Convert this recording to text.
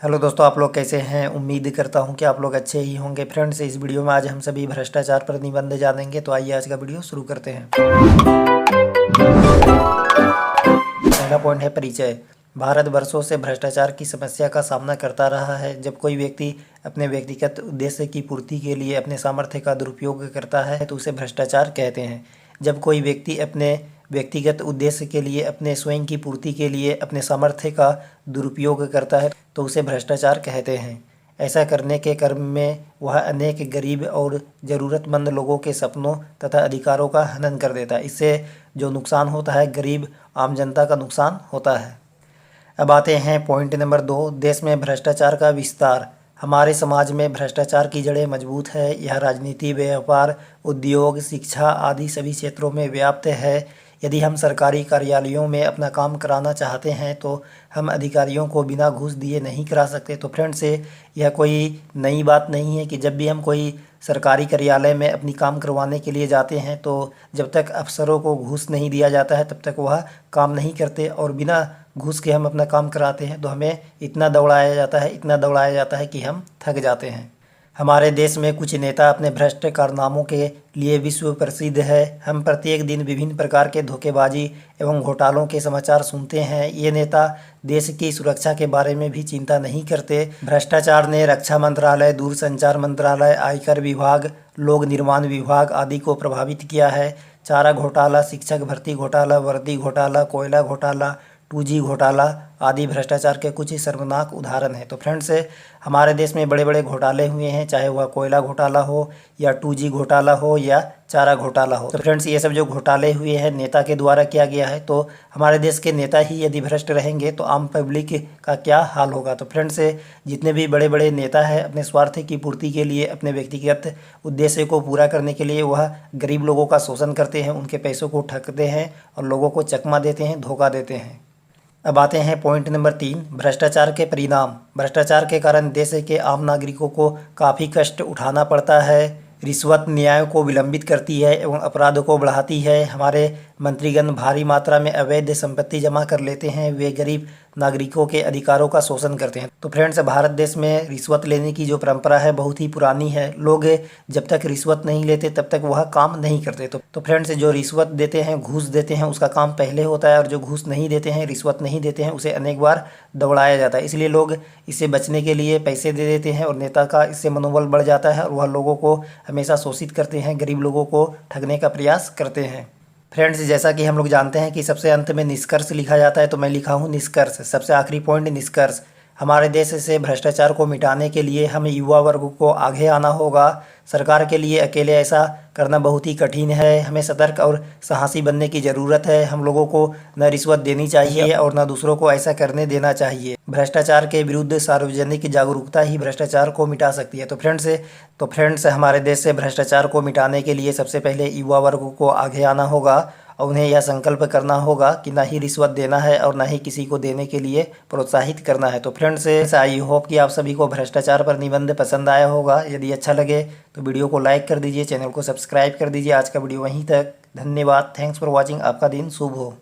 Hello दोस्तों, आप लोग कैसे हैं। उम्मीद करता हूं कि आप लोग अच्छे ही होंगे। फ्रेंड्स, इस वीडियो में आज हम सभी भ्रष्टाचार पर निबंध जानेंगे। तो आइए आज का वीडियो शुरू करते हैं। पहला पॉइंट है परिचय। भारत वर्षों से भ्रष्टाचार की समस्या का सामना करता रहा है। जब कोई व्यक्ति अपने व्यक्तिगत उद्देश्य की पूर्ति के लिए अपने सामर्थ्य का दुरुपयोग करता है तो उसे भ्रष्टाचार कहते हैं। जब कोई व्यक्ति अपने व्यक्तिगत उद्देश्य के लिए, अपने स्वयं की पूर्ति के लिए अपने सामर्थ्य का दुरुपयोग करता है तो उसे भ्रष्टाचार कहते हैं। ऐसा करने के क्रम में वह अनेक गरीब और ज़रूरतमंद लोगों के सपनों तथा अधिकारों का हनन कर देता है। इससे जो नुकसान होता है, गरीब आम जनता का नुकसान होता है। अब आते हैं पॉइंट नंबर 2, देश में भ्रष्टाचार का विस्तार। हमारे समाज में भ्रष्टाचार की जड़ें मजबूत है। यह राजनीति, व्यापार, उद्योग, शिक्षा आदि सभी क्षेत्रों में व्याप्त है। यदि हम सरकारी कार्यालयों में अपना काम कराना चाहते हैं तो हम अधिकारियों को बिना घूस दिए नहीं करा सकते। तो फ्रेंड्स, यह कोई नई बात नहीं है कि जब भी हम कोई सरकारी कार्यालय में अपनी काम करवाने के लिए जाते हैं तो जब तक अफसरों को घूस नहीं दिया जाता है तब तक वह काम नहीं करते, और बिना घूस के हम अपना काम कराते हैं तो हमें इतना दौड़ाया जाता है कि हम थक जाते हैं। हमारे देश में कुछ नेता अपने भ्रष्ट कारनामों के लिए विश्व प्रसिद्ध है। हम प्रत्येक दिन विभिन्न प्रकार के धोखेबाजी एवं घोटालों के समाचार सुनते हैं। ये नेता देश की सुरक्षा के बारे में भी चिंता नहीं करते। भ्रष्टाचार ने रक्षा मंत्रालय, दूरसंचार मंत्रालय, आयकर विभाग, लोक निर्माण विभाग आदि को प्रभावित किया है। चारा घोटाला, शिक्षक भर्ती घोटाला, वर्दी घोटाला, कोयला घोटाला, 2G घोटाला आदि भ्रष्टाचार के कुछ शर्मनाक उदाहरण हैं। तो फ्रेंड्स, हमारे देश में बड़े बड़े घोटाले हुए हैं, चाहे वह कोयला घोटाला हो या 2G घोटाला हो या चारा घोटाला हो। तो फ्रेंड्स, ये सब जो घोटाले हुए हैं नेता के द्वारा किया गया है। तो हमारे देश के नेता ही यदि भ्रष्ट रहेंगे तो आम पब्लिक का क्या हाल होगा। तो फ्रेंड्स, जितने भी बड़े बड़े नेता हैं अपने स्वार्थ की पूर्ति के लिए, अपने व्यक्तिगत उद्देश्य को पूरा करने के लिए वह गरीब लोगों का शोषण करते हैं, उनके पैसों को ठगते हैं और लोगों को चकमा देते हैं, धोखा देते हैं। अब आते हैं पॉइंट नंबर 3, भ्रष्टाचार के परिणाम। भ्रष्टाचार के कारण देश के आम नागरिकों को काफ़ी कष्ट उठाना पड़ता है। रिश्वत न्याय को विलंबित करती है एवं अपराध को बढ़ाती है। हमारे मंत्रीगण भारी मात्रा में अवैध संपत्ति जमा कर लेते हैं। वे गरीब नागरिकों के अधिकारों का शोषण करते हैं। तो फ्रेंड्स, भारत देश में रिश्वत लेने की जो परंपरा है बहुत ही पुरानी है। लोग जब तक रिश्वत नहीं लेते तब तक वह काम नहीं करते। तो फ्रेंड्स, जो रिश्वत देते हैं, घूस देते हैं, उसका काम पहले होता है, और जो घूस नहीं देते हैं, रिश्वत नहीं देते हैं, उसे अनेक बार दौड़ाया जाता है। इसलिए लोग इससे बचने के लिए पैसे दे देते हैं और नेता का इससे मनोबल बढ़ जाता है और वह लोगों को हमेशा शोषित करते हैं, गरीब लोगों को ठगने का प्रयास करते हैं। फ्रेंड्स, जैसा कि हम लोग जानते हैं कि सबसे अंत में निष्कर्ष लिखा जाता है, तो मैं लिखा हूँ निष्कर्ष। सबसे आखिरी पॉइंट निष्कर्ष। हमारे देश से भ्रष्टाचार को मिटाने के लिए हमें युवा वर्ग को आगे आना होगा। सरकार के लिए अकेले ऐसा करना बहुत ही कठिन है। हमें सतर्क और साहसी बनने की ज़रूरत है। हम लोगों को न रिश्वत देनी चाहिए और न दूसरों को ऐसा करने देना चाहिए। भ्रष्टाचार के विरुद्ध सार्वजनिक जागरूकता ही भ्रष्टाचार को मिटा सकती है। तो फ्रेंड्स, हमारे देश से भ्रष्टाचार को मिटाने के लिए सबसे पहले युवा वर्ग को आगे आना होगा और उन्हें यह संकल्प करना होगा कि ना ही रिश्वत देना है और ना ही किसी को देने के लिए प्रोत्साहित करना है। तो फ्रेंड्स, आई होप कि आप सभी को भ्रष्टाचार पर निबंध पसंद आया होगा। यदि अच्छा लगे तो वीडियो को लाइक कर दीजिए, चैनल को सब्सक्राइब कर दीजिए। आज का वीडियो वहीं तक। धन्यवाद। Thanks for watching. आपका दिन शुभ हो।